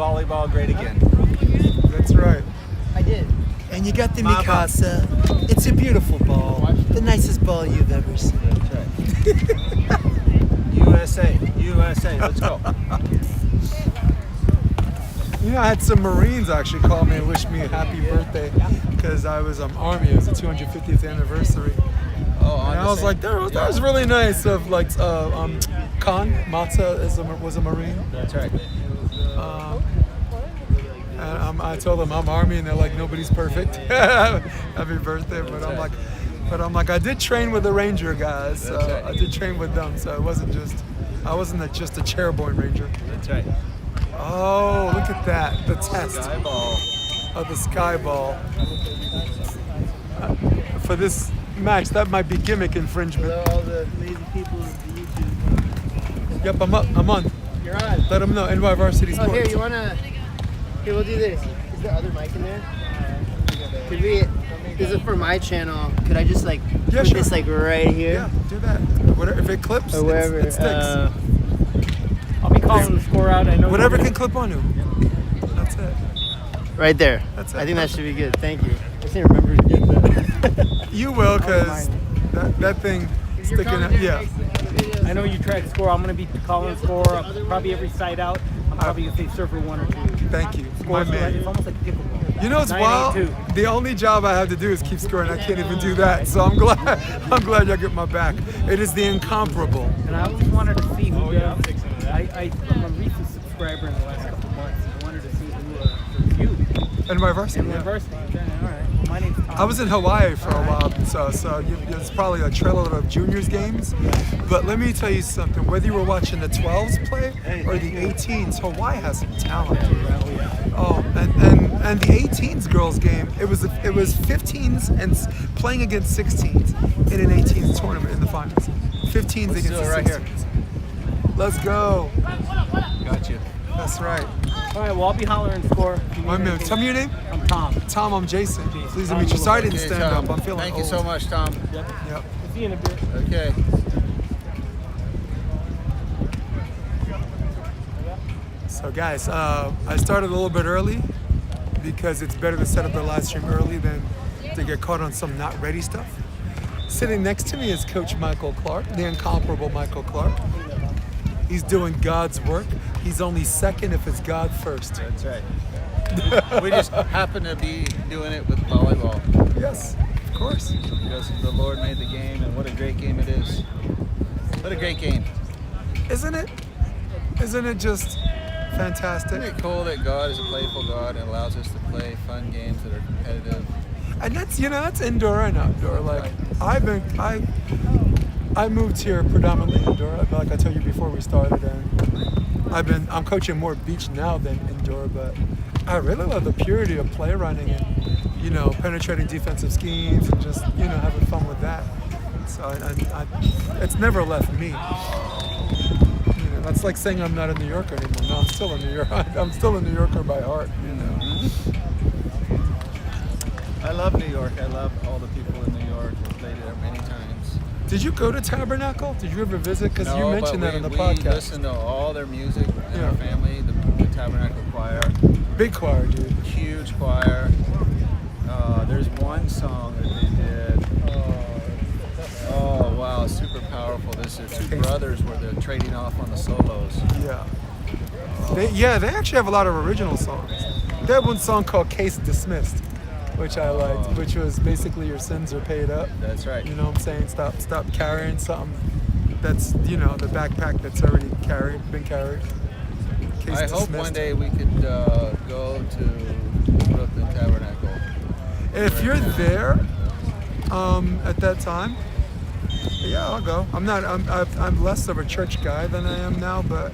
volleyball great again. That's right. I did. And you got the Mikasa. It's a beautiful ball. The nicest ball you've ever seen. That's right. USA, let's go. You know, I had some Marines actually call me and wish me a happy birthday because I was Army. It was the 250th anniversary. Oh, And I was like, that was really nice. Of like, Khan Matza was a Marine. That's right. And I told them I'm Army, and they're like, nobody's perfect. Happy birthday, but I'm like, I did train with the Ranger guys. So right. I did train with them, so I wasn't just a chairborne Ranger. That's right. Oh, look at that, the test Sky ball. of the sky ball. For this match, that might be gimmick infringement. Hello, all the lazy people of YouTube. Yep, I'm on. You're on. Let them know, NY Varsity Sports. Oh, here, you wanna? Here, we'll do this. Is there other mic in there? Could we? This is for my channel. Could I just put sure. this right here? Yeah, do that. Whatever, if it clips, Or wherever. it sticks. I'll be calling the score out. I know. Whatever can clip onto. That's it. Right there. That's it. I think that should be good. Thank you. I just didn't remember to get that. You will, because that thing sticking out. Yeah. I know you track score. I'm gonna be calling score probably every side out. I'm probably gonna say server 1 or 2. Thank you. Score, My man. it's almost like pickleball. You know what's wild? 9-8-2. The only job I have to do is keep scoring. I can't even do that. So I'm glad y'all get my back. It is the incomparable. And I always wanted to see who. I'm a recent subscriber in the last couple of months. I wanted to see who you. And my varsity. And Yeah. University. Okay, all right. Well, my name's Tom. I was in Hawaii for a while, so it's probably a trailer of juniors games. But let me tell you something. Whether you were watching the 12s play or the 18s, Hawaii has some talent. Oh, and the 18s girls game, it was 15s and playing against 16s in an 18s tournament in the finals. 15s against the 16s. Let's go. Gotcha. That's right. All right. Well, I'll be hollering score. My man, tell me your name. I'm Tom. Tom, I'm Jason. Pleased to meet you. Sorry I didn't stand up. I'm feeling Thank old. you so much, Tom. Yep. Yep. See you in a bit. Okay. So guys, I started a little bit early because it's better to set up the live stream early than to get caught on some not ready stuff. Sitting next to me is Coach Michael Clark, the incomparable Michael Clark. He's doing God's work. He's only second if it's God first. That's right. We just happen to be doing it with volleyball Yes, of course. because the Lord made the game, and what a great game it is. What a great game. Isn't it? Isn't it just fantastic? Isn't it cool that God is a playful God and allows us to play fun games that are competitive? And that's indoor and outdoor. Like I moved here predominantly indoor. Like I told you before we started, and I'm coaching more beach now than indoor. But I really love the purity of play running and penetrating defensive schemes and just having fun with that. So it's never left me. That's like saying I'm not a New Yorker anymore. No, I'm still a New Yorker. I'm still a New Yorker by heart. I love New York. I love all the people in New York. I've played there many times. Did you go to Tabernacle? Did you ever visit? Because you No, mentioned but that on the we podcast. listen to all their music in Yeah. our family, the Tabernacle Choir. Big choir, dude. Huge choir. There's one song that they did. Oh, wow, super powerful. There's two brothers where they're trading off on the solos. Yeah. They actually have a lot of original songs. They have one song called Case Dismissed, which I liked, which was basically your sins are paid up. That's right. You know what I'm saying? Stop carrying something that's, the backpack that's already been carried. Case I hope dismissed. one day we could go to Brooklyn Tabernacle. If you're there at that time, yeah, I'll go. I'm less of a church guy than I am now, but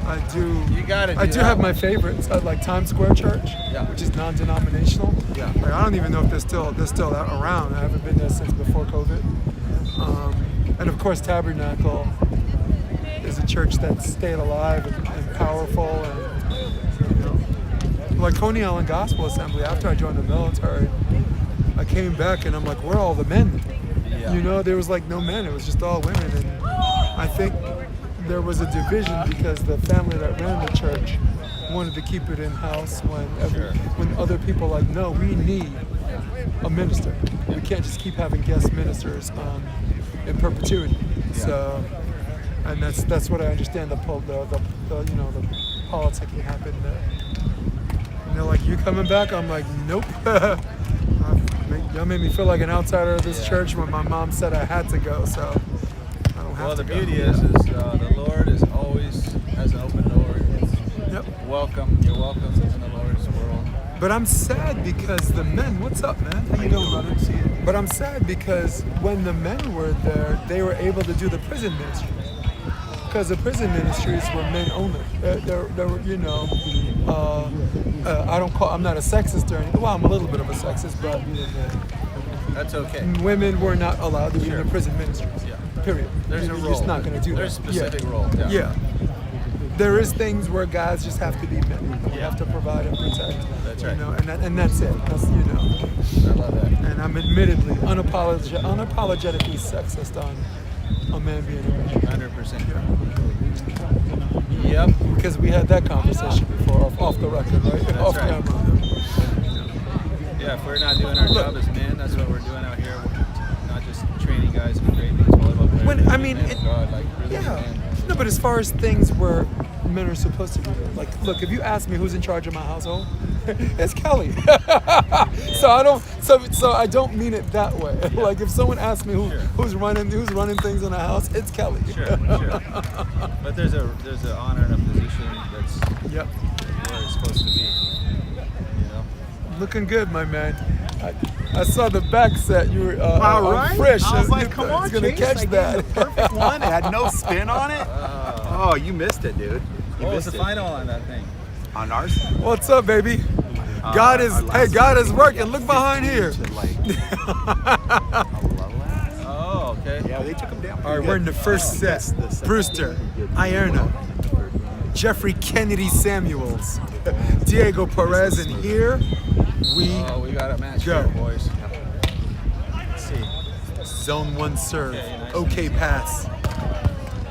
I do. You gotta do I do that have one. my favorites. I like Times Square Church, Yeah. which is non-denominational. Yeah. Like, I don't even know if they're still around. I haven't been there since before COVID. And of course, Tabernacle is a church that's stayed alive and powerful. And, like Coney Island Gospel Assembly. After I joined the military, I came back and I'm like, where are all the men? Yeah. There was like no men. It was just all women. And I think there was a division because the family that ran the church wanted to keep it in house when Sure. when other people are like, no, we need a minister. We can't just keep having guest ministers in perpetuity. So, and that's what I understand. The politicking happened there. And they're like, you coming back? I'm like, nope. Y'all made me feel like an outsider of this church when my mom said I had to go. So I don't have Well, to the go. beauty is the Lord is always has an open door. Yep. Welcome. You're welcome in the Lord's world. But I'm sad because the men, what's up, man? How you doing, brother? But I'm sad because when the men were there, they were able to do the prison ministries. Because the prison ministries were men only. They were, you know, I'm not a sexist or anything. Well, I'm a little bit of a sexist, but That's okay. women were not allowed to be in Sure. the prison ministries. Yeah. Period. There's a You're role. just not going to do There's that. a specific yeah. role. Yeah. There is things where guys just have to be men. We Yeah. have to provide and protect. That's You right. know, and that's it. That's, you know. I love that. And I'm admittedly unapologetically sexist on a man being a man. 100%. Yep. Because we had that conversation before, off the record, right? That's Off right. camera. Yeah, if we're not doing our Look. job as men, that's what we're doing out here. We're not just training guys to be great men's volleyball players. When- I mean, men of it- God, like really Yeah. men. No, but as far as things where men are supposed to be doing, like, look, if you ask me who's in charge of my household, it's Kelly. So I don't mean it that way. Like if someone asks me Sure. who's running things in the house, it's Kelly. Sure. But there's an honor and a position that's Yep. where it's supposed to be. You know. Looking good, my man. I saw the back set. You were All on right. Frisch. I was like, come I on, was gonna Chase. catch I gave that. you the perfect one. It had no spin on it. Oh, you missed it, dude. You What was missed the it. final on that thing? On ours? What's up, baby? God is our last God is one, working. yeah, Look behind 15 here. to, like, 11. Oh, okay. Yeah, they took him down. All right, we're in the first set. The second Brewster, game, we did Ierna, Jeffrey Kennedy Samuels, Diego Perez, and here we Oh, we got a match Go. here, boys. Let's see. zone one serve. Okay, nice. Okay pass.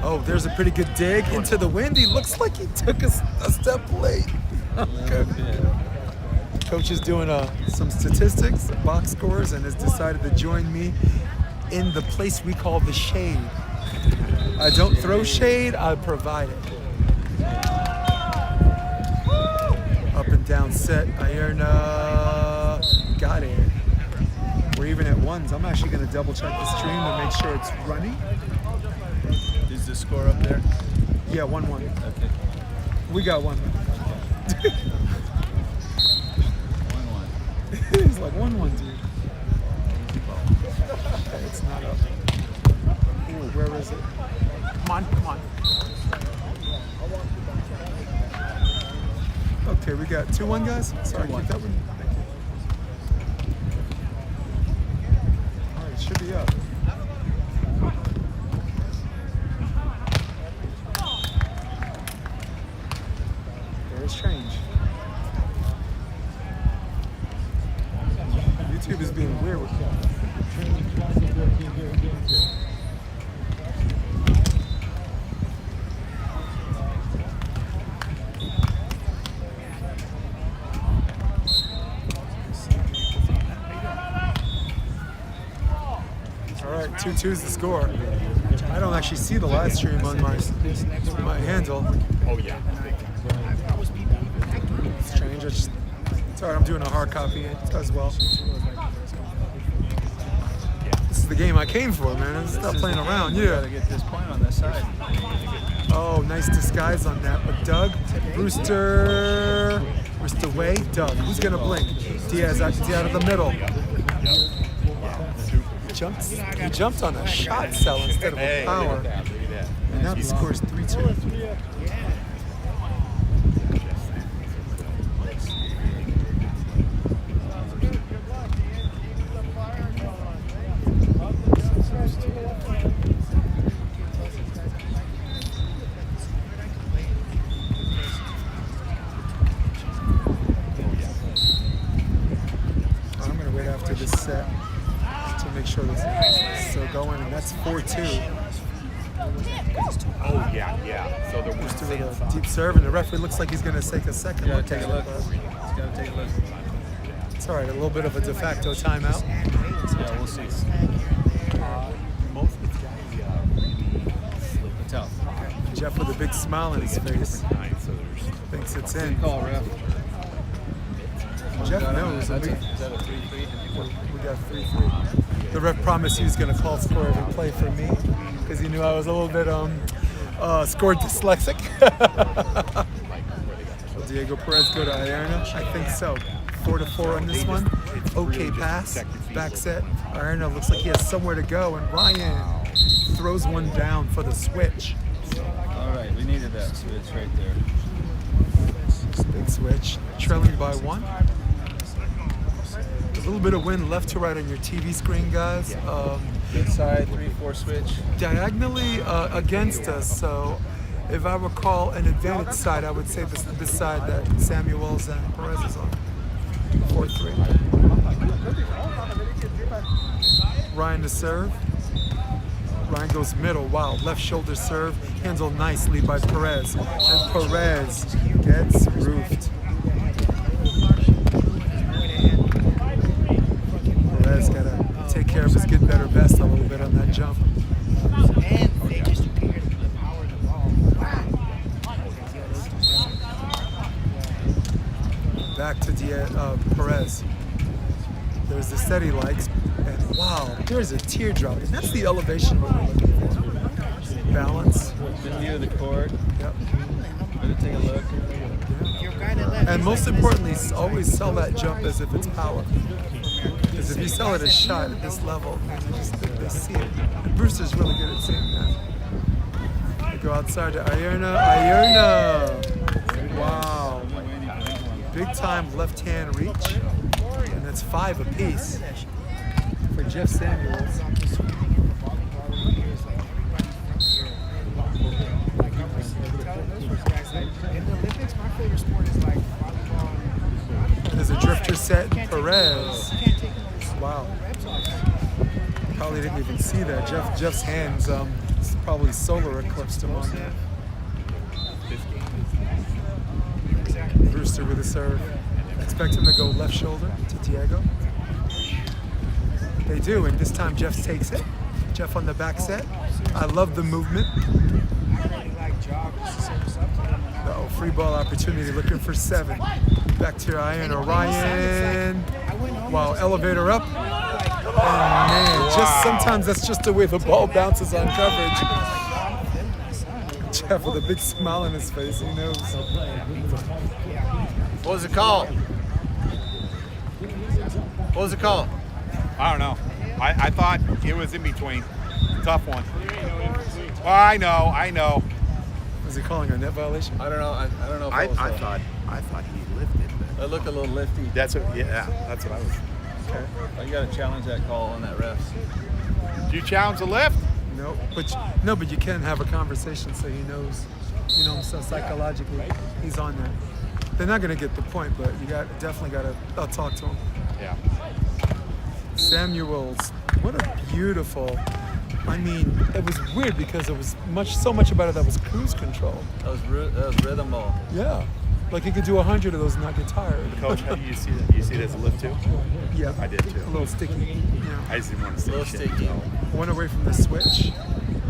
Oh, there's a pretty good dig into the wind. He looks like he took a step late. Okay. Coach is doing some statistics, box scores, and has decided to join me in the place we call the shade. I don't throw shade, I provide it. Up and down set, Ierna got it. We're even at ones. I'm actually going to double check the stream to make sure it's running. Is the score up there? Yeah, 1-1. Okay. We got 1. 1-1. It's like 1-1, dude. Okay, it's not up. Ooh, where is it? Come on, come on. Okay, we got 2-1, guys. Sorry, 2-1. keep that one. Thank you. All right, it should be up. There's change. YouTube is being weird with me. All right, 2-2 is the score. I don't actually see the live stream on my handle. Oh, yeah. Strange. It's all right. I'm doing a hard copy as well. This is the game I came for, man. Stop playing around. We Yeah. gotta get this point on this side. Oh, nice disguise on that. But Doug, Brewster way. Doug, who's gonna blink? Diaz actually out of the middle. He jumped on a shot cell instead of a power. And now the score is 3-2. I'm gonna wait after this set to make sure this is still going, and that's 4-2. Oh, yeah. So they're Brewster with a deep serve, and the referee looks like he's going to take a second Gotta look take at a look. it. He's gotta take a look. It's all right, a little bit of a de facto timeout. Yeah, we'll see. most of the guys really It's out. Jeff with a big smile on his face. nice. So there's Thinks it's Good in. call, ref. Jeff knows. And Is we that a 3-3? got 3-3. The ref promised he was going to call score every play for me because he knew I was a little bit score dyslexic. Will Diego Perez go to Ierna? I think so. 4-4 on this one. Okay pass. Back set. Ierna looks like he has somewhere to go, and Ryan throws one down for the switch. All right, we needed that switch right there. Big switch. Trailing by 1. A little bit of wind left to right on your TV screen, guys. Good side, 3-4 switch. Diagonally against us, so if I recall an advantage side, I would say this side that Samuels and Perez is on. 4-3. Ryan to serve. Ryan goes middle. Wow, left shoulder serve. Handled nicely by Perez. And Perez gets roofed. Perez got to take care of his good, better, best a little bit on that jump. And they just appeared to power the ball. Back to Perez. There's the set he likes. And wow, there's a teardrop. And that's the elevation we're looking for. Balance. Good view of the court. Yep. Better take a look. Your guy that left. And most importantly, always sell that jump as if it's power. Because if you sell it as shot at this level, they see it. And Brewster's really good at seeing that. They go outside to Ierna. Ierna! Wow. Big time left hand reach. And that's 5 apiece for Jeff Samuels. There's a drifter set, Perez. Wow. Probably didn't even see that. Jeff's hands probably solar eclipsed him on that. Brewster with a serve. Expect him to go left shoulder to Diego. They do, and this time Jeff takes it. Jeff on the back set. I love the movement. Uh-oh, free ball opportunity, looking for 7. Back to Ierna. Ryan. Wow, elevator up. And man, just sometimes that's just the way the ball bounces on coverage. Jeff with a big smile on his face, he knows. What was the call? What was the call? I don't know. I thought it was in between. Tough one. Well, I know. Was he calling a net violation? I don't know. I don't know if I it was thought he lifted. But it looked a little lifty. that's what I was. Okay. Oh, you got to challenge that call on that ref. Do you challenge the lift? No, but you can have a conversation so he knows, so psychologically he's on that. They're not going to get the point, but you definitely got to talk to him. Yeah. Samuels, what a beautiful. I mean, it was weird because it was so much about it that was cruise control. That was rhythm ball. Yeah, like he could do 100 of those and not get tired. Coach, how do you see that? You see it as a lift too? Yeah, I did too. a little sticky. Yeah, I just didn't want to A see little shit. sticky. one away from the switch.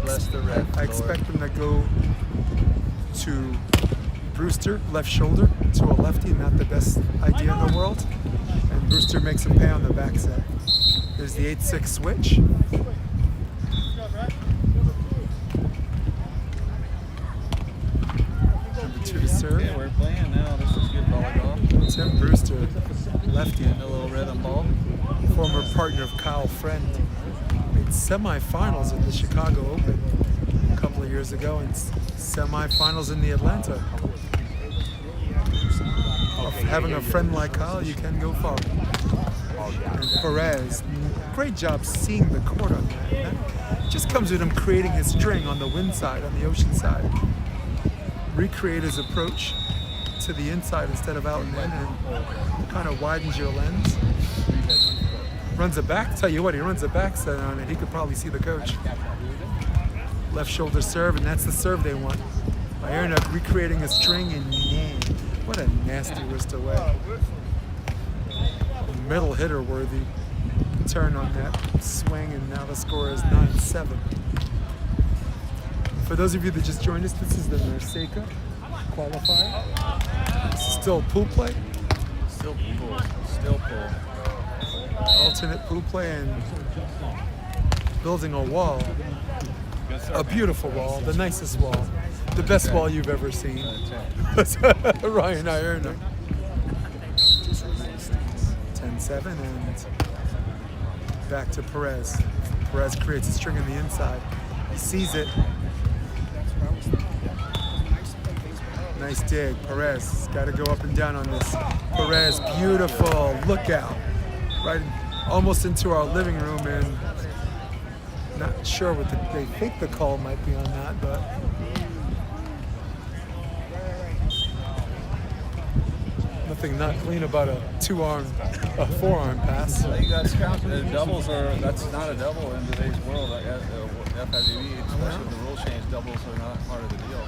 Bless the ref. I expect him to go to Brewster, left shoulder, to a lefty, not the best idea in the world. And Brewster makes him pay on the back set. There's the 8-6 switch. Number 2 to serve. Yeah, we're playing now. This is good volleyball. Tim Brewster, lefty, A little rhythm ball. former partner of Kyle Friend. Made semifinals at the Chicago Open a couple of years ago and semifinals in the Atlanta. Having a friend like Kyle, you can go far. And Perez, great job seeing the court on that. That just comes with him creating his string on the wind side, on the ocean side. Recreate his approach to the inside instead of out and in, and kind of widens your lens. Runs a back, tell you what, he runs a back set on it, he could probably see the coach. Left shoulder serve, and that's the serve they want. Ierna recreating a string, and man, what a nasty wrist away. Middle hitter worthy turn on that swing, and now the score is 9-7. For those of you that just joined us, this is the NORCECA qualifier. This is still pool play. Still pool. Still pool. Alternate pool play and building a wall. A beautiful wall, the nicest wall. The best wall you've ever seen. Ryan Ierna. 10-7 and back to Perez. Perez creates a string on the inside. He sees it. Nice dig. Perez got to go up and down on this. Perez, beautiful. Look out. Right almost into our living room, and not sure what they think the call might be on that, but nothing not clean about a forearm pass. So you got scouts. Doubles that's not a double in today's world. FIVB, especially with the rule change, doubles are not part of the deal.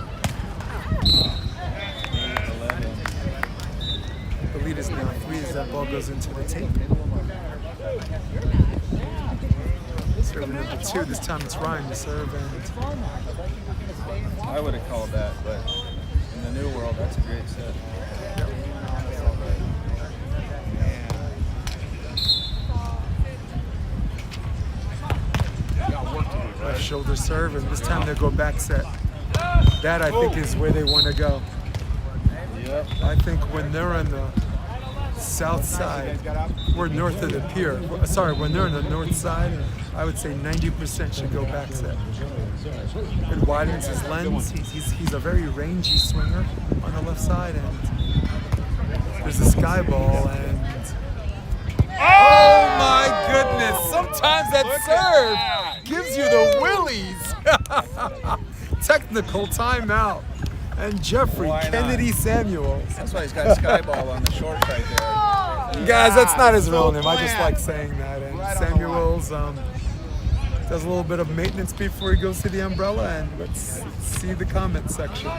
11. The lead is now 3 as that ball goes into the tape. Serve number 2. This time it's Ryan to serve, and I would have called that, but in the new world, that's a great set. Left shoulder serve, and this time they go back set. That, I think, is where they want to go. Yep. I think when they're on the south side, we're north of the pier. Sorry, when they're on the north side, I would say 90% should go back set. It widens his lens. He's a very rangy swinger on the left side, and there's a sky ball, and oh my goodness! Sometimes that serve gives you the willies. Technical timeout. And Jeffrey Kennedy Samuels. That's why he's got Skyball on the shorts right there. Guys, that's not his real name. I just like saying that. And Samuels does a little bit of maintenance before he goes to the umbrella. And let's see the comment section.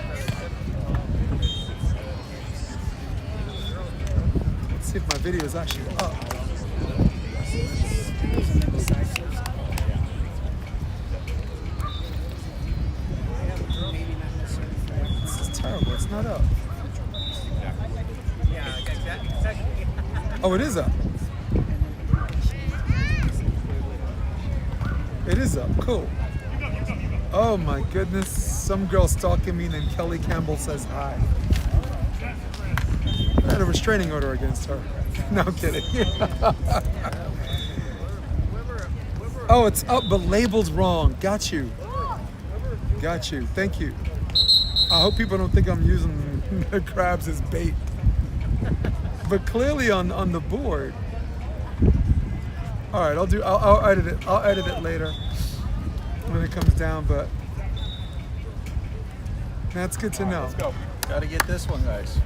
Let's see if my video is actually up. Terrible, it's not up. Oh, it is up. It is up, cool. Oh my goodness, some girl stalking me named Kelly Campbell says hi. I had a restraining order against her. No, I'm kidding. Oh, it's up but labeled wrong. Got you. Got you, thank you. I hope people don't think I'm using the crabs as bait. But clearly on the board. All right, I'll edit it. I'll edit it later when it comes down, but that's good to know. Let's go. Gotta get this one, guys.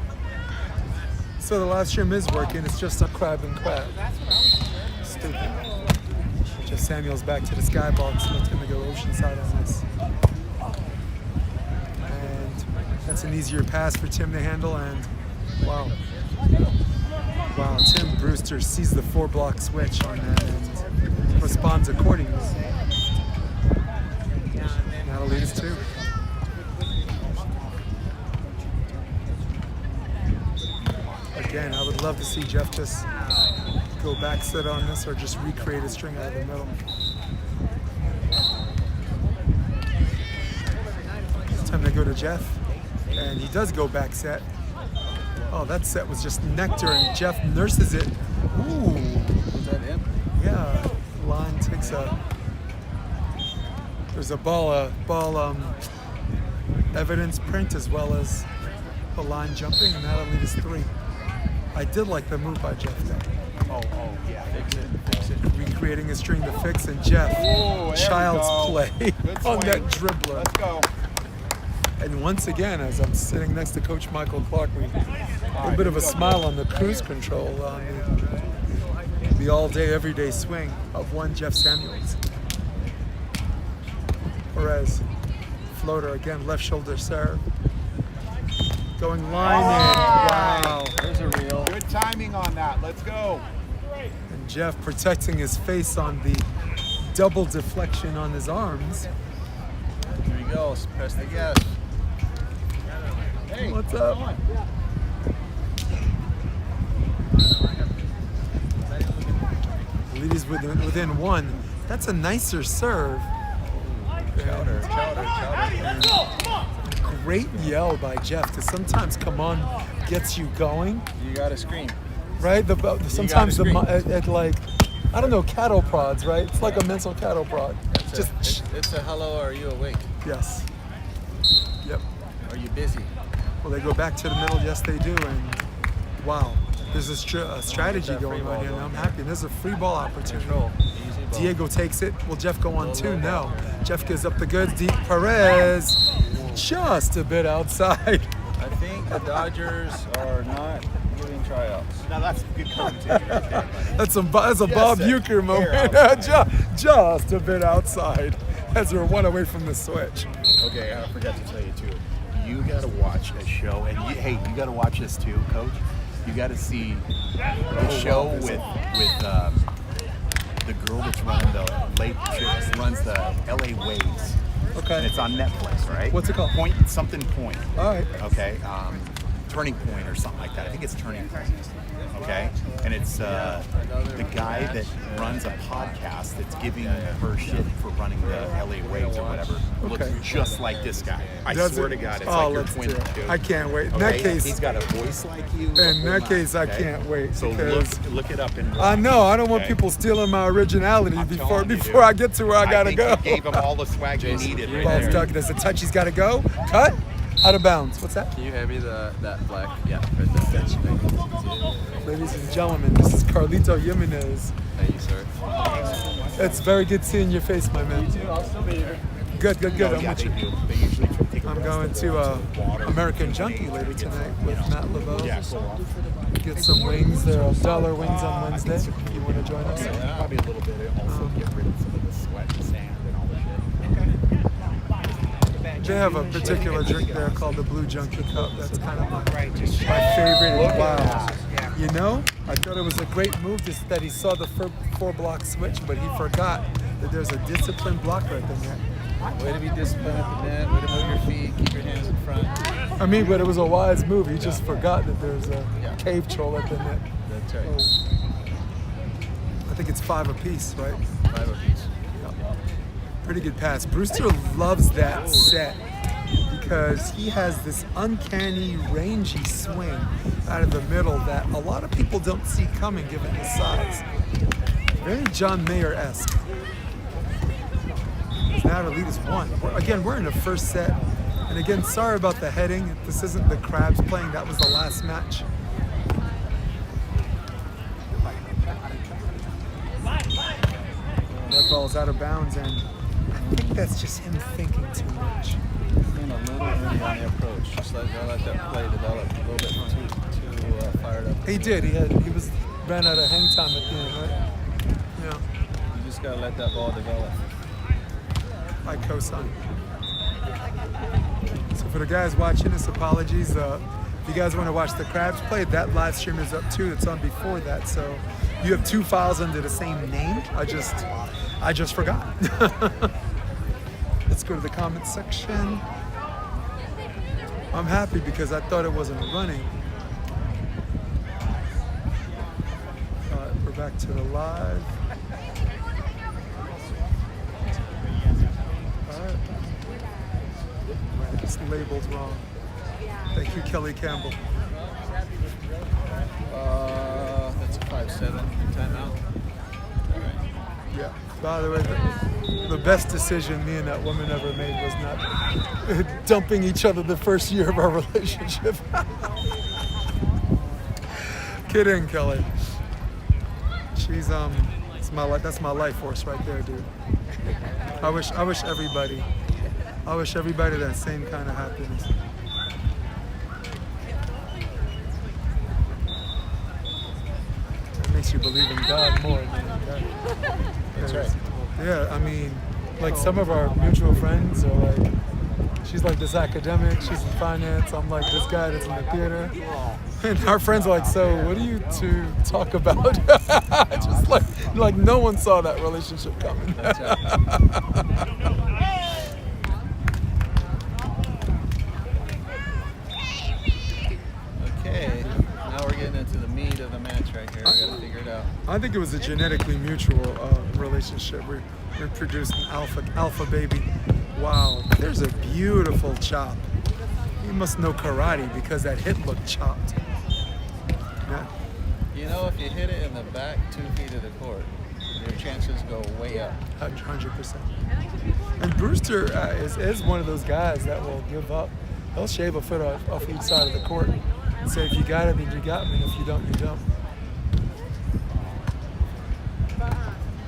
So the last trim is working. It's just a crab and crab. Stupid. Jeff Samuels back to the sky box. Let's gonna go oceanside on this. That's an easier pass for Tim to handle, and wow, Tim Brewster sees the 4-block switch on that and responds accordingly. That'll lead us to. Again, I would love to see Jeff just go back set on this or just recreate a string out of the middle. This time they go to Jeff. And he does go back set. Oh, that set was just nectar, and Jeff nurses it. Ooh. Was that in? Yeah. Line takes there's a ball evidence print as well as the line jumping, and that'll lead us 3. I did like the move by Jeff there. Oh, yeah. Fix it. Recreating a string to fix, and Jeff, child's play on that dribbler. Let's go. And once again, as I'm sitting next to Coach Michael Clark, a bit of a smile on the cruise control on the all-day, everyday swing of one Jeff Samuels. Perez floater again, left shoulder serve. Going line in. Wow. There's a reel. Good timing on that. Let's go. And Jeff protecting his face on the double deflection on his arms. Here he goes. Press the gas. Hey, What's up? Leaders within one. That's a nicer serve. Chowder. Great yell by Jeff to sometimes come on gets you going, You gotta scream. right? Sometimes scream. it like, I don't know, cattle prods, right? It's like a mental cattle prod. It's a hello, are you awake? Yes. Yep. Are you busy? Well, they go back to the middle. Yes, they do. And wow, there's a strategy that free going ball on here. going Now I'm there. happy. There's a free ball opportunity. Control. Easy ball. Diego takes it. Will Jeff go on two? No. Jeff gives up the goods. Perez just a bit outside. I think the Dodgers are not giving tryouts. Now that's good commentating right there, buddy. That's a Bob sir. Uecker moment. Just a bit outside as we're one away from the switch. Okay, I forgot to tell you too. You gotta watch a show, and you gotta watch this too, Coach. You gotta see the show with the girl that's running the runs the LA Waves. Okay. And it's on Netflix, right? What's it called? Point. All right. Okay. Turning Point or something like that. I think it's Turning Point. Okay. And it's the guy that runs a podcast that's giving her shit for running the LA Waves or whatever. Looks Okay. just like this guy. I Does swear it? to God, it's Oh, like your let's twin. do it. Dude. I can't wait. In Okay? that case, He's got a voice like you. in that case, I can't wait. So because look it up and. I know. I don't want Okay? people stealing my originality I'm before telling you, before dude. I get to where I gotta think go. You gave him all the swag he needed. Right Ball's there. stuck. There's a touch. He's got to go. Cut. Out of bounds. What's that? Can you hand me that black? Yeah, right there. Ladies and gentlemen, this is Carlito Jimenez. Thank you, sir. It's very good seeing your face, my man. I'll still be here. Good. Oh, I'm yeah, with they you. do. They usually take I'm going to American Junkie later tonight with Matt LeBeau. Yeah, cool. Get some wings. There are $1 wings on Wednesday. If you want to join us. Probably a little bit. Also get rid of some of the sweat and sand and all the shit. They have a particular drink there called the Blue Junkie Cup. That's kind of my favorite. Wow. You know, I thought it was a great move that he saw the four-block switch, but he forgot that there's a disciplined blocker at the net. Way to be disciplined at the net. Way to move your feet. Keep your hands in front. I mean, but it was a wise move. He just forgot that there's a cave troll at the net. That's right. I think it's 5 apiece, right? 5 apiece. Pretty good pass. Brewster loves that set because he has this uncanny, rangy swing out of the middle that a lot of people don't see coming given his size. Very John Mayer-esque. Now the lead is 1. We're in the first set. And again, sorry about the heading. This isn't the Crabs playing. That was the last match. That ball's out of bounds, and I think that's just him thinking too much. Being a little early on the approach. Just let that play develop a little bit too fired up. He did. He ran out of hang time at the end, right? Yeah. You just gotta let that ball develop. I co-sign. So for the guys watching this, apologies. If you guys want to watch the Crabs play, that live stream is up too. It's on before that. So you have 2 files under the same name. I just forgot. Let's go to the comment section. I'm happy because I thought it wasn't running. All right, we're back to the live. All right. It's labeled wrong. Thank you, Kelly Campbell. That's a 5-7 timeout. Yeah. By the way, the best decision me and that woman ever made was not dumping each other the first year of our relationship. Kidding, Kelly. She's that's my life force right there, dude. I wish everybody that same kind of happiness. It makes you believe in God more, man. That's right. Yeah, I mean, like some of our mutual friends are like, She's like this academic. She's in finance. I'm like this guy that's in the theater. And our friends are like, so what do you two talk about? Just like no one saw that relationship coming. That's right. Okay, now we're getting into the meat of the match right here. We gotta figure it out. I think it was a genetically mutual relationship. We produced an alpha baby. Wow, there's a beautiful chop. You must know karate because that hit looked chopped. Yeah. You know, if you hit it in the back 2 feet of the court, your chances go way up. 100%. And Brewster is one of those guys that will give up. He'll shave a foot off each side of the court and say, if you got it, then you got me. And if you don't, you don't.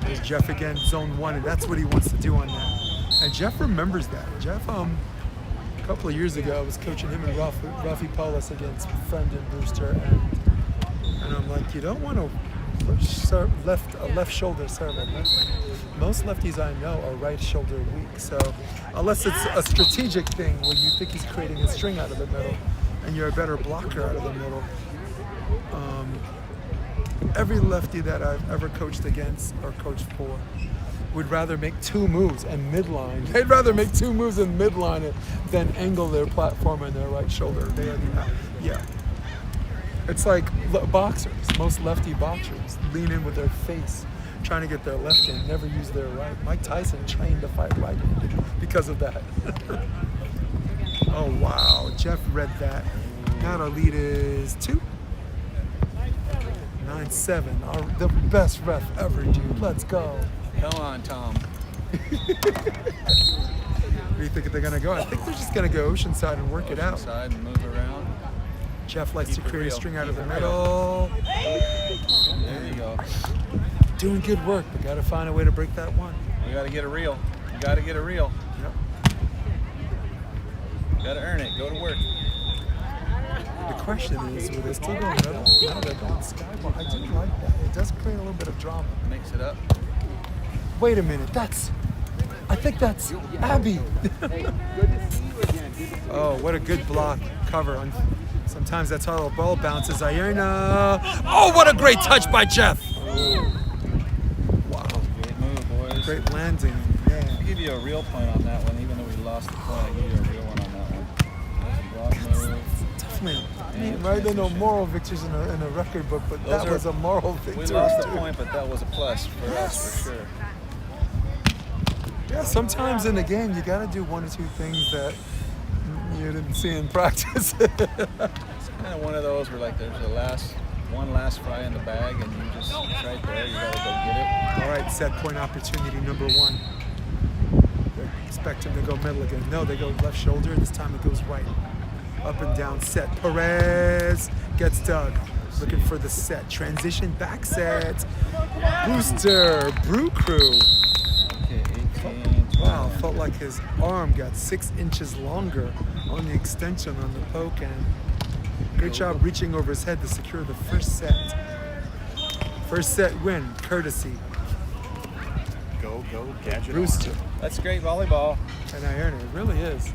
There's Jeff again, zone 1, and that's what he wants to do on that. And Jeff remembers that. Jeff, a couple of years ago, I was coaching him and Rafi Paulus against Friend and Brewster, and I'm like, you don't want to serve a left shoulder serve. Most lefties I know are right shoulder weak. So unless it's a strategic thing where you think he's creating a string out of the middle, and you're a better blocker out of the middle. Every lefty that I've ever coached against or coached for would rather make 2 moves and midline. They'd rather make 2 moves and midline it than angle their platform in their right shoulder. Yeah. It's like boxers. Most lefty boxers lean in with their face, trying to get their left in, never use their right. Mike Tyson trained to fight right because of that. Oh, wow. Jeff read that. Now our lead is 2. 9-7. The best ref ever, dude. Let's go. Come on, Tom. Where do you think they're going to go? I think they're just going to go Oceanside and work it out. Side and move around. Jeff likes to Keep it create a real. string out Keep of the it middle. There you go. Doing good work, but got to find a way to break that one. We gotta get a reel. You gotta get a reel. Yep. Gotta earn it. Go to work. The question is, will they still go middle? No, they're going skyball. I do like that. It does create a little bit of drama. Mix it up. Wait a minute, I think that's Abby. Oh, what a good block cover. Sometimes that's how the ball bounces. Ierna. Oh, what a great touch by Jeff. Wow. Great move, boys. Great landing. I'll Yeah. give you a real point on that one, even though we lost the point. I'll give you a real one on that one. Block move. Tough man. Yeah, Right, there are no transition. moral victories in a record book, but Those that are- was a moral victory. We lost the too. point, but that was a plus for us for sure. Yeah, sometimes in a game you got to do 1 or 2 things that you didn't see in practice. It's kind of one of those where like there's one last fry in the bag, and you just it's right there. You gotta go get it. All right, set point opportunity number 1. They expect him to go middle again. No, they go left shoulder. This time it goes right. Up and down set. Perez gets dug. Looking for the set. Transition back set. Brewster. Brew Crew. Okay, 18. Wow, felt like his arm got 6 inches longer on the extension on the poke, and great job reaching over his head to secure the first set. First set win, courtesy Go, gadget. Brewster That's great volleyball. and Ierna. It really is.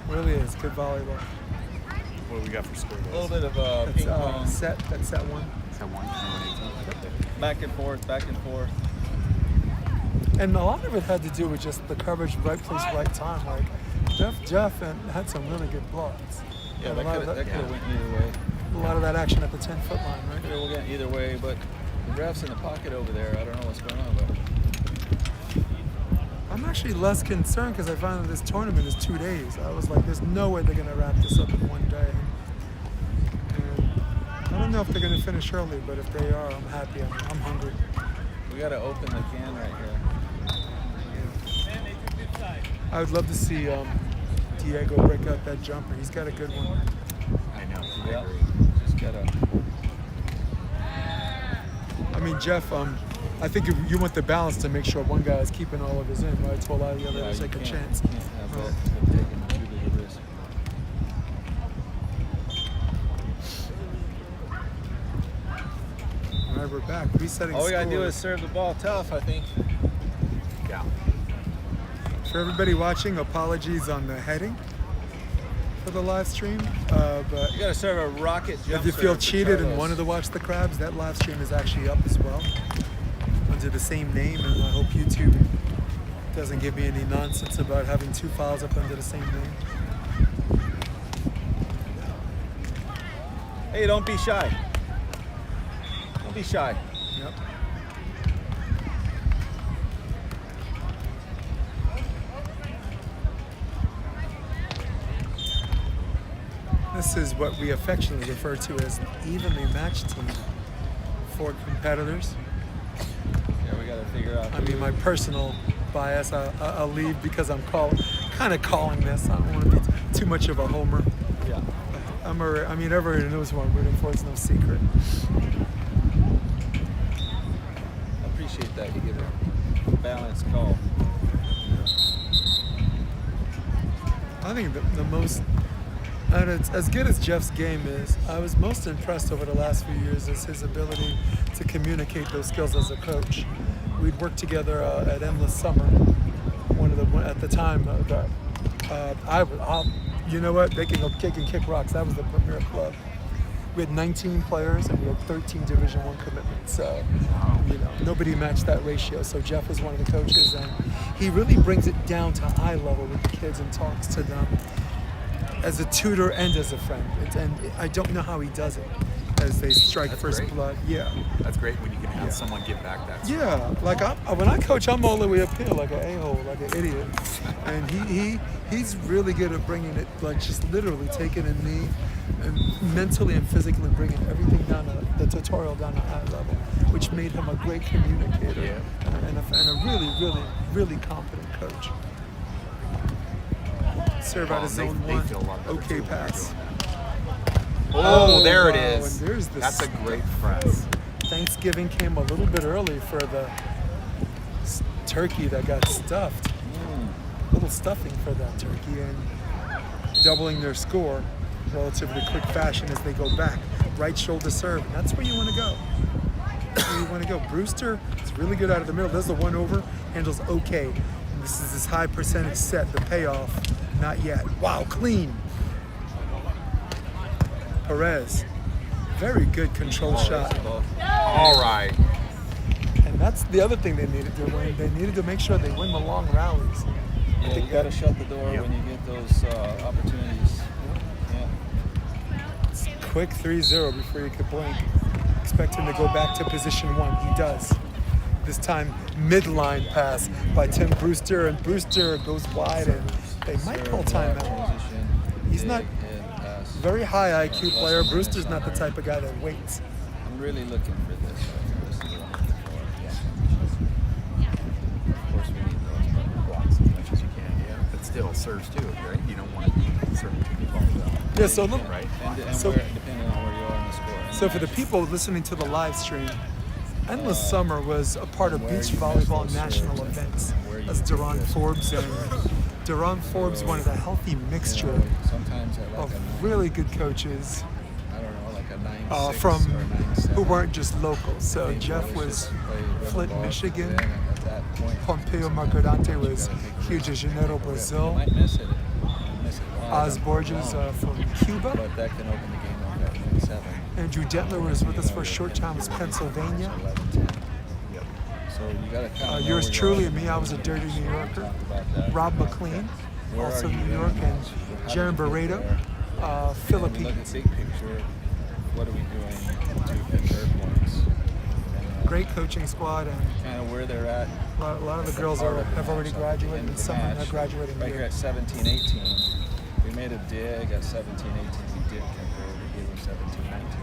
Really is. Good volleyball. What do we got for score? A little bit of That's ping pong. set 1. Is that 1? Back and forth, back and forth. And a lot of it had to do with just the coverage, right place, right time. Like Jeff and had some really good blocks. Yeah, And that could have went either way. a lot of that action at the 10-foot line, right? Could have went either way, but the ref's in the pocket over there. I don't know what's going on, but I'm actually less concerned because I found that this tournament is 2 days. I was like, there's no way they're going to wrap this up in 1 day. And I don't know if they're going to finish early, but if they are, I'm happy. I'm hungry. we got to open the can right here. I would love to see Diego break out that jumper. He's got a good one. I know. Yeah, just gotta. I mean, Jeff, I think if you want the balance to make sure one guy is keeping all of his in, right? To allow the other to you take a can't- chance. Can't have that taking too big a risk. All right, we're back. Resetting All we gotta do scores. is serve the ball tough, I think. Yeah. For everybody watching, apologies on the heading for the live stream. But You gotta serve a rocket jump if you feel serve to cheated and Carlos. wanted to watch the crabs, that live stream is actually up as well under the same name. And I hope YouTube doesn't give me any nonsense about having 2 files up under the same name. Hey, don't be shy. Don't be shy. Yep. This is what we affectionately refer to as an evenly matched team. 4 competitors. Yeah, we gotta figure out. I mean, my personal bias, I'll leave because I'm kind of calling this. I don't want to be too much of a homer. Yeah. I mean, everybody knows who I'm rooting for. It's no secret. I appreciate that. You give a balanced call. I think the most, and it's as good as Jeff's game is, I was most impressed over the last few years is his ability to communicate those skills as a coach. We'd worked together at Endless Summer. At the time, you know what? They can go kick and kick rocks. That was the premier club. We had 19 players and we had 13 Division I commitments. So, you know, nobody matched that ratio. So Jeff was one of the coaches, and he really brings it down to eye level with the kids and talks to them as a tutor and as a friend. And I don't know how he does it as they strike That's first great. blood. Yeah. That's great when you can have someone give back that. Yeah, like when I coach, I'm all the way up here like an a-hole, like an idiot. And he's really good at bringing it, like just literally taking a knee and mentally and physically bringing everything down to the tutorial down to high level, which made him a great communicator and a really, really, really competent coach. Serve out of zone they 1. feel a lot better Okay too when you're pass. doing Oh, there it wow, is. and there's the That's a great press. Thanksgiving came a little bit early for the turkey that got stuffed. A little stuffing for that turkey, and doubling their score relatively quick fashion as they go back. Right shoulder serve, and that's where you want to go. That's where you want to go. Brewster is really good out of the middle. Does the 1 over, handles okay. And this is his high percentage set. The payoff, not yet. Wow, clean. Perez, very good control shot. All right. And that's the other thing they needed to win. They needed to make sure they win the long rallies. Yeah, you gotta shut the door when you get those opportunities. Yeah. It's quick 3-0 before you could blink. Expect him to go back to position 1. He does. This time, midline pass by Tim Brewster, and Brewster goes wide, and they might call timeout. He's not very high IQ player. Brewster's not the type of guy that waits. I'm really looking for this. This is what I'm looking for. Of course, we need those Blocks as much as you can, but still serves too, right? You don't want to serve too many balls out. Yeah, so look. Right? And So- depending on where you are in the score. So for the people listening to the live stream, Endless Summer was a part of where beach you volleyball miss those national serves events. and where you That's get Duran this. Forbes, and Duran Forbes wanted a healthy mixture Sometimes I like of a 9, really good coaches I don't know, like a 9-6 from or 9-7. who weren't just locals. So They Jeff always was just play rhythm Flint, ball Michigan. then at that point. Pompeo Sometimes Mercadante you was gotta take Rio de Janeiro, You Brazil. might miss it. Oz Borges from Cuba. But that can open the game up at 1-7. Andrew Detler was with us for a short time as Pennsylvania. 11-10. So you gotta kind of Yours truly and me, I was a dirty New Yorker. Rob McLean, also New York, and Jaron Barreto, When we look Philippines. at big picture, what are we doing to get their points? Great coaching squad, and Kind of where they're at. a lot of the girls have already graduated, and some are graduating Right here here. at 17-18, we made a dig at 17-18. We did convert. We gave them 17-19.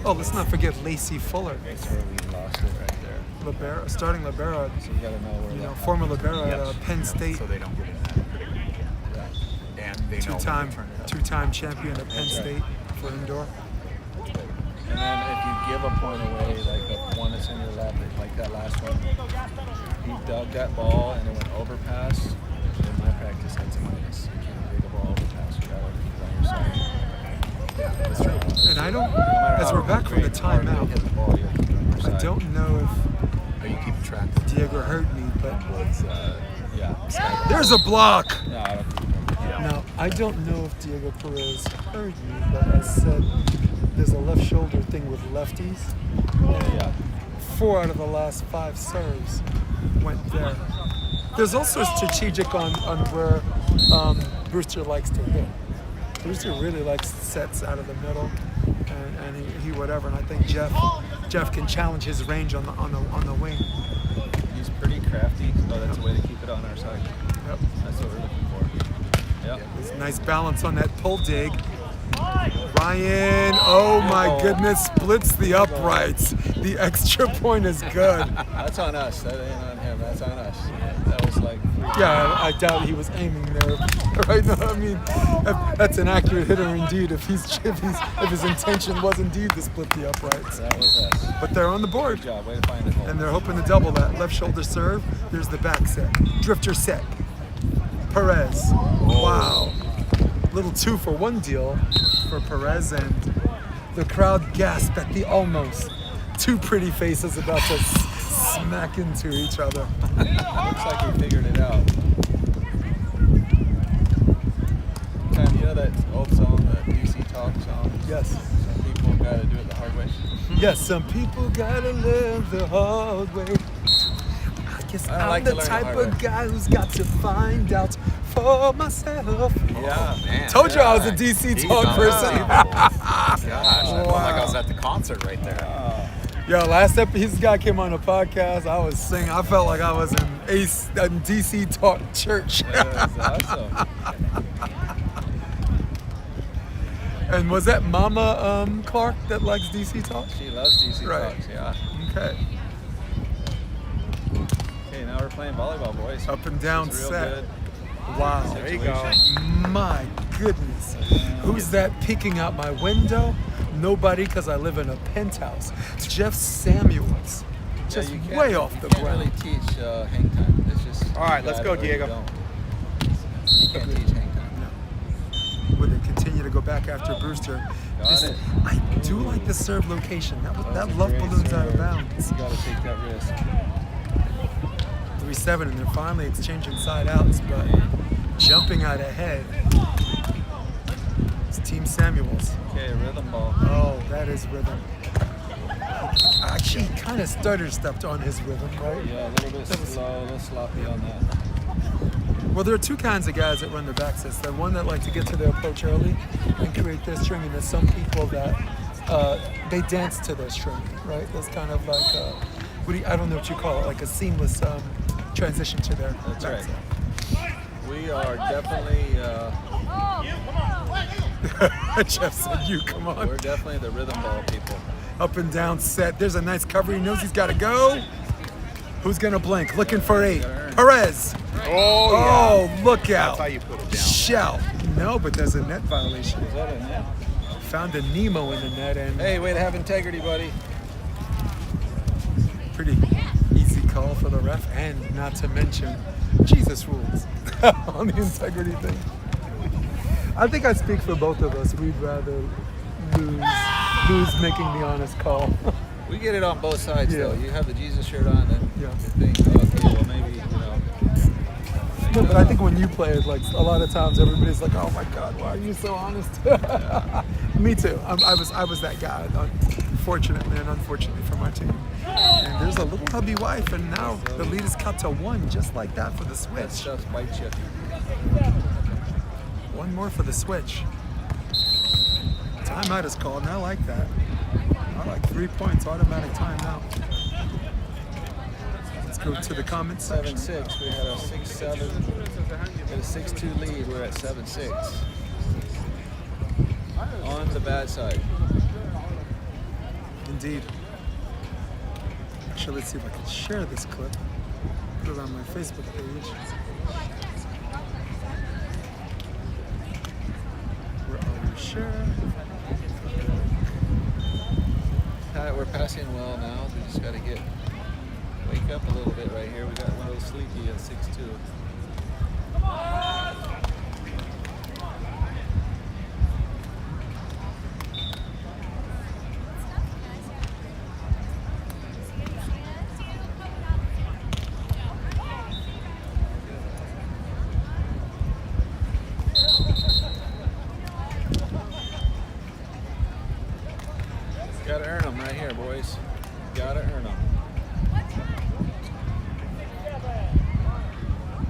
Oh, let's not forget Lacey Fuller, That's where we lost it right there. libero, starting libero, So you gotta know where that former libero at Penn State, So they don't get in that predicament. Yeah. And they know when two-time to turn it up. two-time champion at Penn State for indoor. And then if you give a point away, like the one that's in your lap, like that last one, he dug that ball and it went overpass. In my practice, that's a minus. You can't dig a ball overpass. You gotta keep it on your side. That's true. And I don't, No matter as how we're back from the great hard they timeout, hit the ball, you have to keep it on your I side. don't know if Are you keeping track of Diego heard me, but was Yeah. There's a block. No, I don't think Now, I don't know if Diego Perez heard me, but I said there's a left shoulder thing with lefties. Yeah. 4 out of the last 5 serves went there. There's also strategic on where Brewster likes to hit. Brewster really likes sets out of the middle, and he whatever. And I think Jeff can challenge his range on the wing. He's pretty crafty, so that's a way to keep it on our side. Yep. That's what we're looking for. Yep. There's a nice balance on that pull dig. Ryan, oh my goodness, splits the uprights. The extra point is good. That's on us. That ain't on him. That's on us. That was like. Yeah, I doubt he was aiming there. Right now, I mean, that's an accurate hitter indeed. If his intention was indeed to split the uprights. That was us. But they're on the board. Good job. Way to find it. And they're hoping to double that. Left shoulder serve. There's the back set. Drifter set. Perez. Wow. Little 2-for-1 deal for Perez, and the crowd gasped at the almost. 2 pretty faces about to smack into each other. Looks like we figured it out. Kind you know that old song, the DC Talk song? Yes. Some people gotta do it the hard way. Yes, some people gotta live the hard way. I guess I I'm like the to learn the type hard of way. guy who's got to find out for myself. Yeah, man. Told you I was a DC Talk person. Gosh, I felt like I was at the concert right there. Yo, last episode, this guy came on a podcast. I was singing. I felt like I was in DC Talk church. That's awesome. And was that Mama Clark that likes DC Talk? She loves DC Right. Talks, yeah. Okay. Okay, now we're playing volleyball, boys. Up and down It's real set. good. Wow. There you go. My goodness. Who's that peeking out my window? Nobody, because I live in a penthouse. Jeff Samuels. Just you can't- way off the You can't ground. really teach hang time. It's just. All right, let's you go, got it or you Diego. don't. You can't teach hang time. Would they continue to go back after Brewster? Got it. I do like the serve location. That That's a love great balloon's out of serve. bounds. You gotta take that risk. 3-7, and they're finally exchanging side outs, but jumping out ahead. It's Team Samuels. Okay, rhythm ball. Oh, that is rhythm. Actually, kind of stutter stepped on his rhythm, right? Yeah, a little bit slow, a little sloppy on that. Well, there are 2 kinds of guys that run the back sets. The one that like to get to their approach early and create their string, and there's some people that they dance to their string, right? That's kind of like I don't know what you call it, like a seamless transition to their That's back right. set. We are definitely, Jeff said, "You come on." we're definitely the rhythm ball people. Up and down set. There's a nice cover. He knows he's got to go. Who's gonna blink? Looking for 8. Perez. Oh, look That's out. how you put it down. Shout. No, but there's a net violation. Is that a net? Found a Nemo in the net, and Hey, way to have integrity, buddy. pretty easy call for the ref, and not to mention Jesus rules on the integrity thing. I think I speak for both of us. We'd rather lose making the honest call. We get it on both sides, Yeah. though. You have the Jesus shirt on, and Yeah. you think, okay, well, maybe, No, but I think when you play it, like a lot of times, everybody's like, "Oh my God, why are you so honest?" Me too. I was that guy, fortunately and unfortunately for my team. And there's a little hubby wife, and now the lead is cut to 1, just like that for the that switch. stuff bites you. 1 more for the switch. Timeout is called, and I like that. I like 3 points, automatic timeout. Let's go to the comments section. 7-6. We had a 6-7. We had a 6-2 lead. We're at 7-6. On the bad side. Indeed. Actually, let's see if I can share this clip. Put it on my Facebook page. Where are you? Share. We're passing well now. We just got to wake up a little bit right here. We got one of those sleepy at 6-2. Gotta earn them right here, boys. Gotta earn them.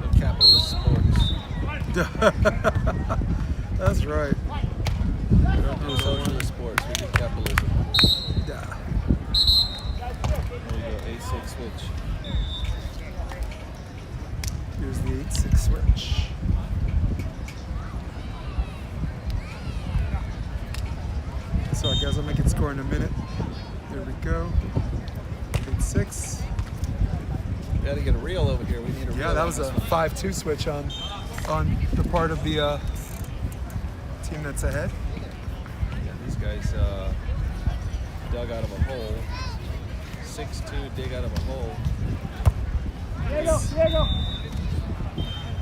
The capitalist sports. That's right. No socialist sports. We do capitalism. Yeah. There you go. 8-6 switch. Here's the 8-6 switch. So I guess I'll make it score in a minute. There we go. 8-6. We gotta get a reel over here. We need a reel. Yeah, that was a 5-2 switch on the part of the team that's ahead. Yeah, these guys dug out of a hole. 6-2, dig out of a hole. Diego.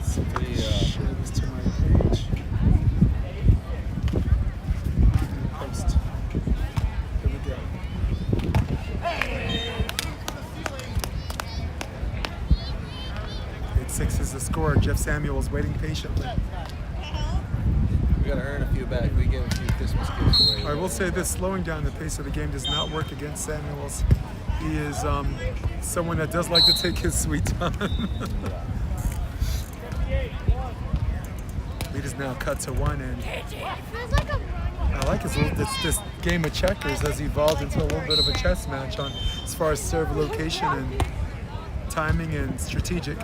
Share this to my page. Post. Here we go. Six is the score. Jeff Samuels waiting patiently. We gotta earn a few back. We give a few Christmas gifts away. I will say this: slowing down the pace of the game does not work against Samuels. He is someone that does like to take his sweet time. Lead is now cut to 1, and I like this game of checkers has evolved into a little bit of a chess match on as far as serve location and timing and strategic.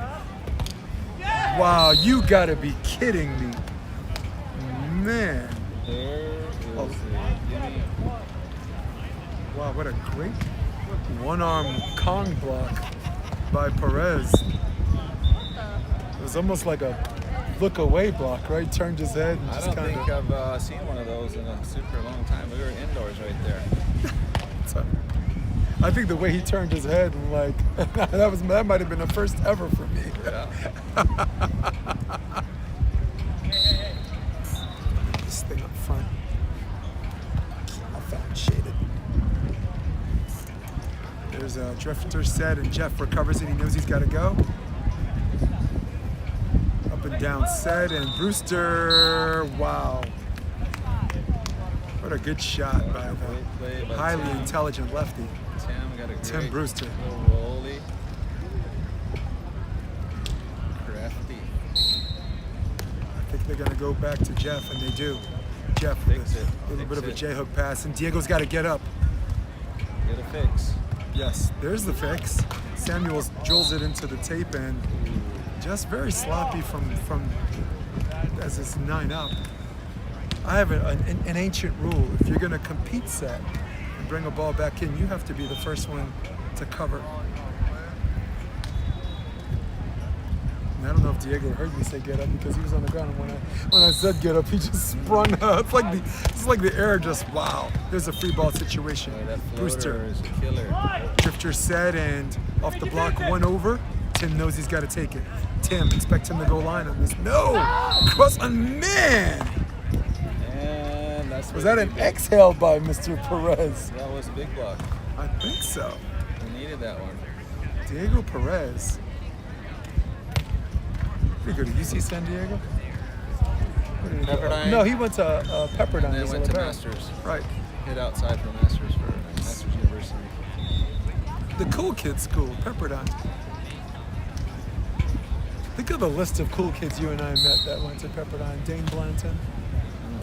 Wow, you gotta be kidding me, man! There is Oh. a gimme. Wow, what a great one-arm Kong block by Perez. It was almost like a look-away block, right? Turned his head and I just don't kind think I've seen one of those in a super long time. We were indoors right there. of. I think the way he turned his head, and like that might have been the first ever for me. Yeah. This thing up front. I found shaded. There's a drifter set, and Jeff recovers it. He knows he's got to go. Up and down set, and Brewster. Wow. What a good shot by Great play the by highly Tim. intelligent lefty. Tim got a Tim great Brewster. little rollie. Crafty. I think they're going to go back to Jeff, and they do. Jeff with Fix a it. little Fix bit of a it. J-hook pass, and Diego's got to get up. Get a fix. Yes, there's the fix. Samuels drills it into the tape, and just very sloppy from as it's 9 up. I have an ancient rule. If you're going to compete set and bring a ball back in, you have to be the first one to cover. And I don't know if Diego heard me say get up because he was on the ground, and when I said get up, he just sprung up. It's like the air just, wow. There's a free ball situation. Boy, that floater Brewster. is a killer. Drifter set, and off the block, 1 over. Tim knows he's got to take it. Tim, expect him to go line on this. No! Cross, and man! And that's Was that an exhale by Mr. Perez? That was a big block. I think so. We needed that one. Diego Perez. Pretty good. Did you see San Diego? Where did he go? Pepperdine. No, he went to Pepperdine. And then He's went on to the back. Masters. Right. Hit outside for Masters University. The cool kids school, Pepperdine. Think of the list of cool kids you and I met that went to Pepperdine. Dane Blanton,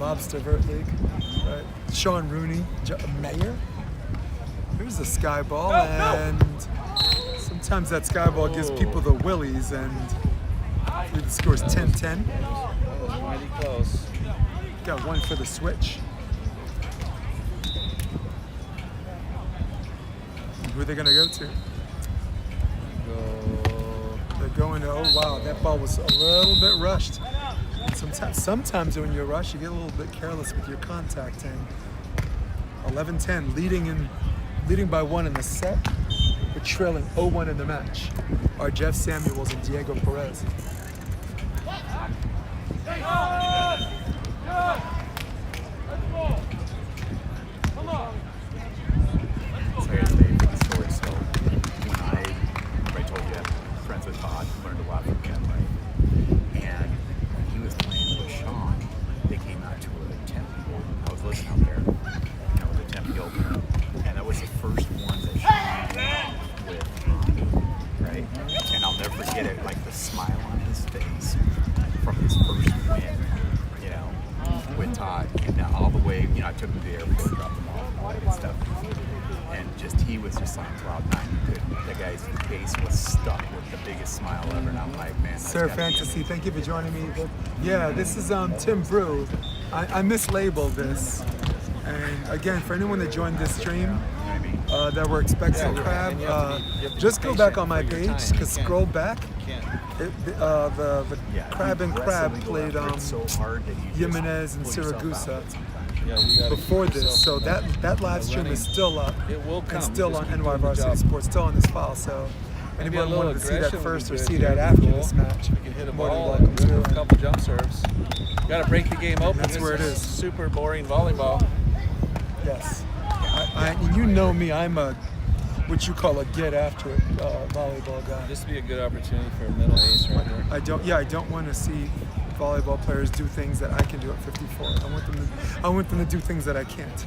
Bob Stavertlig, right? Sean Rooney, Mayer. Here's the sky ball, and sometimes that sky ball gives people the willies, and the score's 10-10. That was mighty close. Got 1 for the switch. Who are they going to go to? Go. They're going to, oh wow, that ball was a little bit rushed. And sometimes when you rush, you get a little bit careless with your contact. And 11-10, leading by 1 in the set. We're trailing 0-1 in the match. Are Jeff Samuels and Diego Perez. So here's the big story. So when I told you, friends with Todd, learned a lot from him, right? And when he was playing with Sean, they came out to a Tempe one. I was listening out there, the Tempe opener, and was just on cloud nine. The guy's face was stuck with the biggest smile ever, and I'm like, man. that's Sir gotta be Fantasy, thank you for joining me. Yeah, this is Tim Brew. I mislabeled this. And again, for anyone that joined this stream that were expecting crab, and you have to be just go back on my patient for your page, time. because You can't- scroll back. Can't. The Yeah, Crab and Crab aggressively go played after it so hard that you just Jimenez and pull yourself out Siragusa of it sometimes. Yeah, you gotta before keep this. yourself So from that live stream is still up. It will come. And still Just on keep NY doing the Varsity job. Sports, still on this file. So Maybe a anyone little wanted to see that aggression would first be or good see here. that after Cool. this match, You can hit a more than ball welcome and to. do a couple jump serves. You gotta break the game open. That's This where it is. Super boring volleyball. Yes. And you know me, I'm a what you call a get after it volleyball guy. This would be a good opportunity for a middle ace right here. I don't want to see volleyball players do things that I can do at 54. I want them to do things that I can't.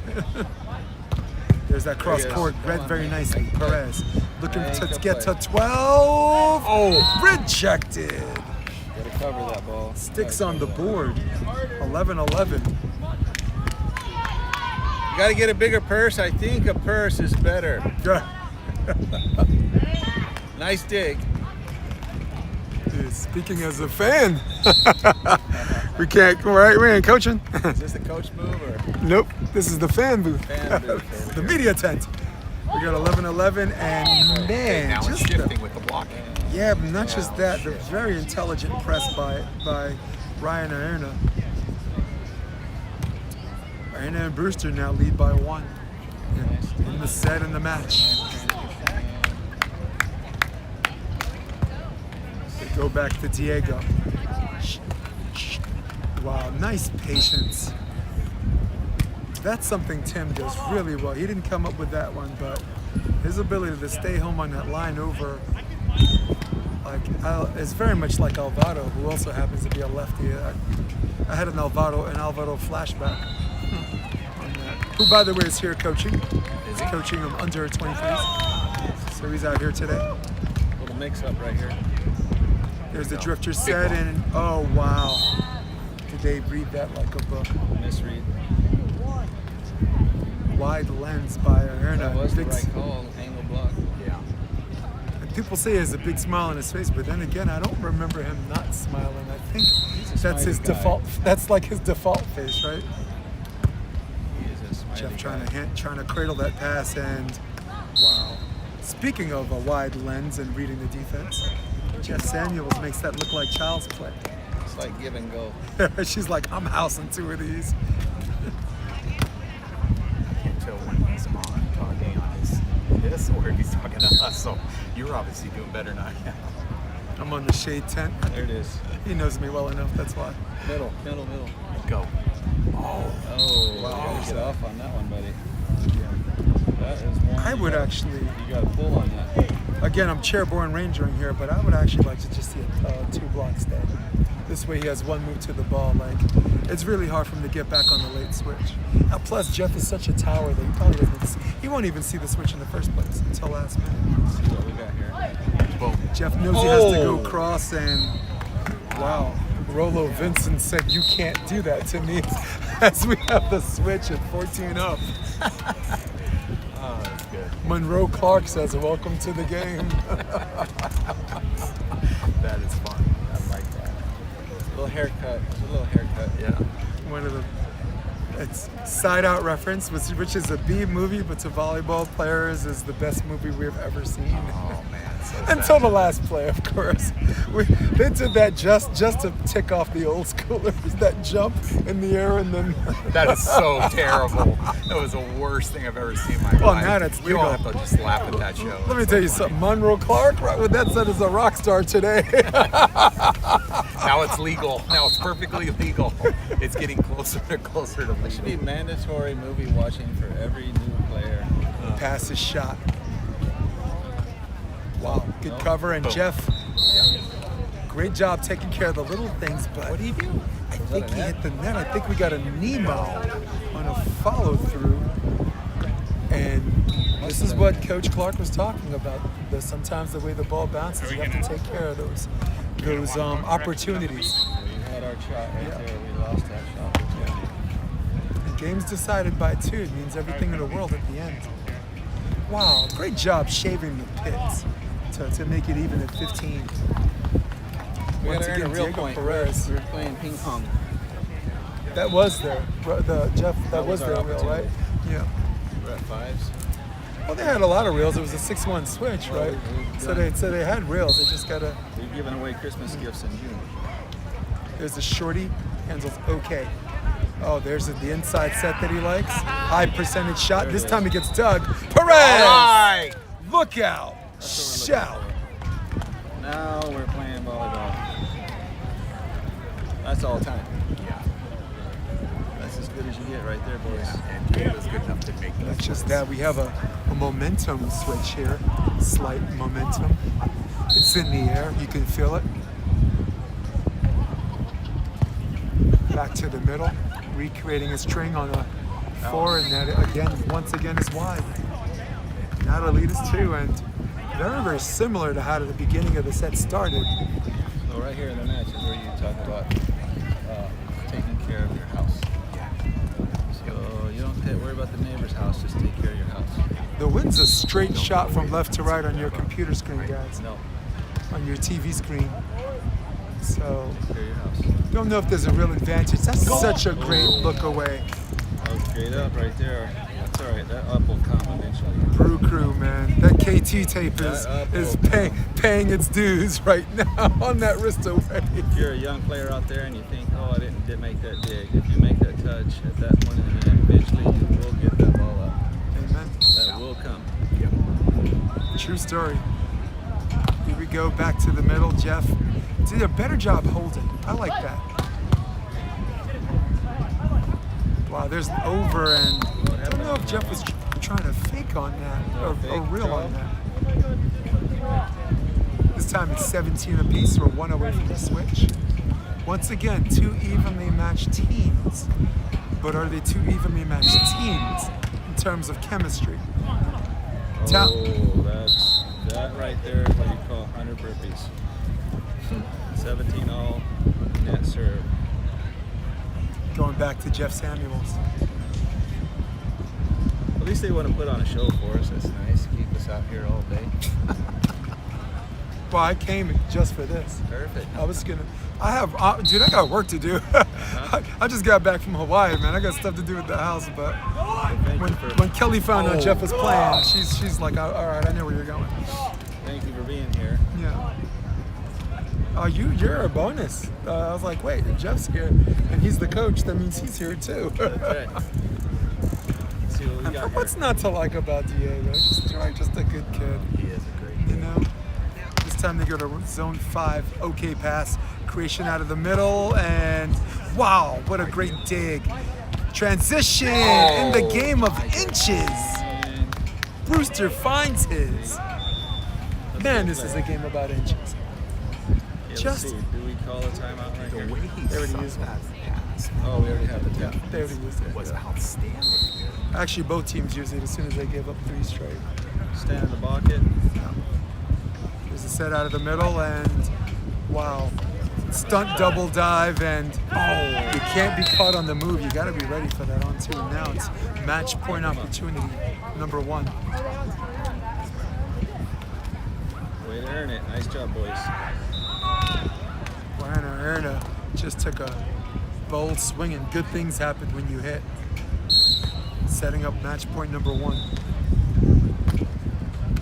There's that cross There he is. court, read Come on, very man. nicely. Perez looking Nice, to good get to play. 12. Oh, rejected. Gotta cover that ball. Sticks Gotta on the cover board. 11-11. that. You gotta get a bigger purse. I think a purse is better. Nice dig. Dude, speaking as a fan, we can't. Right, we ain't coaching. Is this a coach move or? Nope, this is the fan booth. Fan booth. The media tent. We got 11-11, and man, Now it's just shifting with the blocking. yeah, but not just that. The very intelligent press by Ryan Ierna. Ierna and Brewster now lead by 1 in the set and the match. They go back to Diego. Wow, nice patience. That's something Tim does really well. He didn't come up with that one, but his ability to stay home on that line over, it's very much like Alvaro, who also happens to be a lefty. I had an Alvaro flashback on that. Who, by the way, is here coaching. He's coaching them under 23s. So he's out here today. Little mix up right here. There's the drifter set, and oh wow, did they read that like a book? Misread. Wide lens by Ierna. That was the Big- right call. Angle block. Yeah. And people say he has a big smile on his face, but then again, I don't remember him not smiling. I think a that's his smiley guy. default. That's like his default face, right? He is a smiley Jeff guy. trying to cradle that pass, and wow. Speaking of a wide lens and reading the defense, Jeff Samuels makes that look like child's play. It's like give and go. She's like, I'm housing 2 of these. Until when he's on talking on his or he's talking to us. So you're obviously doing better than I am. I'm on the shade tent. There it is. He knows me well enough, that's why. Middle. Go. Oh, wow. You gotta get off on that one, buddy. That is one. I would actually, You got to pull on that. again, I'm chairborne rangering here, but I would actually like to just see a 2-block stay. This way he has 1 move to the ball. Like, it's really hard for him to get back on the late switch. Plus, Jeff is such a tower that he probably doesn't see. He won't even see the switch in the first place until last minute. Let's see what we got here. Boom. Jeff knows he has to go Oh. cross, and wow. Rolo Vincent said, "You can't do that to me," as we have the switch at 14 up. Oh, that's good. Monroe Clark says, "Welcome to the game." That is fun. I like that. Little haircut. A little haircut. Yeah. One of the it's Side Out reference, which is a B movie, but to volleyball players is the best movie we've ever seen. Oh man. So Until sad. the last play, of course. They did that just to tick off the old schoolers. That jump in the air and then. That is so terrible. That was the worst thing I've ever seen in my life. Well, now that's we all legal. have to just laugh at that show. Let me It's tell so you funny. something. Monroe Clark, right with that said, is a rock star today. Now it's legal. Now it's perfectly legal. It's getting closer and closer to It should be legal. mandatory movie watching for every new player. Pass is shot. Wow, good No. cover, and Boom. Jeff, great job taking care of the little things. But what do you do? I think that a he net? hit the net. I think we got a Nemo on a follow through, and this is what Coach Clark was talking about. Sometimes the way the ball bounces, you have to take care of those opportunities. We had our shot right Yeah. there. We lost that shot. The game's decided by 2. It means everything in the world at the end. Wow, great job shaving the pits to make it even at 15. We Once gotta earn a again, real Diego point. Perez. We're playing ping pong. That was their, Jeff, that was was our their wheel, right? opportunity. Yeah. We're at 5s. Well, they had a lot of reels. It was a 6-1 switch, Well, right? we've So done- they had reels. They just gotta. We've given away Christmas gifts in June. There's a shorty, handles okay. Oh, there's the inside set that he likes. High percentage shot. There it This is. time he gets dug. Perez! Look out! That's what we're Shout! looking for. Now we're playing volleyball. That's all time. Yeah. That's as good as you get right there, boys. And Diego's good enough to make That's those just shots. that. We have a momentum switch here. Slight momentum. It's in the air. You can feel it. Back to the middle. Recreating a string on a 4, and that again, once again, is wide. That'll lead us to, and very, very similar to how the beginning of the set started. So right here in the match is where you talk about taking care of your house. So you don't worry about the neighbor's house, just take care of your house. The wind's a straight shot from left to right on your computer screen, guys. No, On your TV screen. So, take care of your house. don't know if there's a real advantage. That's such a great look away. That was straight up right there. That's all right. That up will come eventually. Brew Crew, man. That KT tape is That up is will paying its dues right now on that wrist away. If you're a young player out there and you think, oh, I didn't make that dig, if you make that touch at that point in the minute, eventually you will get that ball up. Amen. That will come. True story. Here we go, back to the middle. Jeff did a better job holding. I like that. Wow, there's an over, and I don't know if Jeff was trying to fake on that or real on that. This time it's 17 apiece. We're 1 away from the switch. Once again, 2 evenly matched teams. But are they 2 evenly matched teams in terms of chemistry? Tap. Oh, that right there is what you call 100 burpees. 17 all, net serve. Going back to Jeff Samuels. At least they want to put on a show for us. That's nice. Keep us out here all day. Well, I came just for this. Perfect. I was gonna. I have, dude. I got work to do. I just got back from Hawaii, man. I got stuff to do at the house. But Thank when, you for when Kelly found out Jeff was playing, she's like, all right, I know where you're going. thank you for being here. Yeah. Oh, you're a bonus. I was like, wait, if Jeff's here and he's the coach, that means he's here too. That's right. Let's see what we got What's here. not to like about Diego? Just a good kid. He is a great You know? This time they go to zone 5. Okay pass. Creation out of the middle. And wow, what a great dig. Transition in the game of inches. And Brewster finds his. Man, this is a game about inches. yeah, let's just- see. Do we call a timeout right The here? way he They already sucks used at the pass Oh, we already have the tip. They already used it. was outstanding. Actually, both teams used it as soon as they gave up 3 straight. Stand in the bucket. There's a set out of the middle, and wow. Stunt double dive, and you can't be caught on the move. You got to be ready for that on 2. And now it's match point opportunity number 1. Way to earn it. Nice job, boys. Ierna just took a bold swing, and good things happen when you hit. Setting up match point number 1.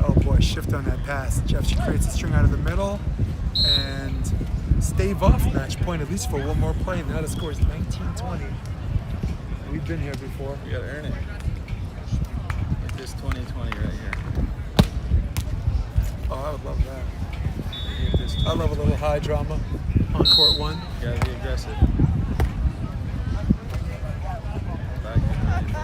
Oh boy, shift on that pass. Jeff creates a string out of the middle and stave off match point, at least for one more play. Now the score is 19-20. We've been here before. You gotta earn it. Get this 20-20 right here. Oh, I would love that. Get this I love a little high drama on court 1. You gotta be aggressive.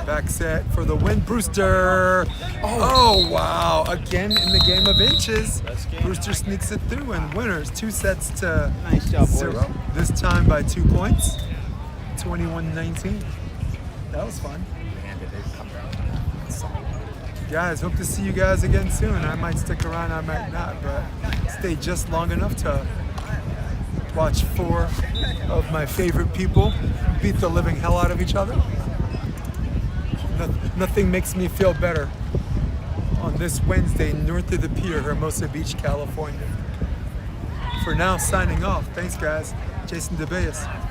Back set for the win, Brewster. Oh wow, again in the game of inches. That's game. Brewster sneaks it through, and winners 2 sets to Nice job, boys. 0. This time by 2 points, 21-19. That was fun. Man, did they come around. Guys, hope to see you guys again soon. I might stick around, I might not, but stay just long enough to watch 4 of my favorite people beat the living hell out of each other. Nothing makes me feel better on this Wednesday north of the pier, Hermosa Beach, California. For now, signing off. Thanks, guys. Jason DeBeas.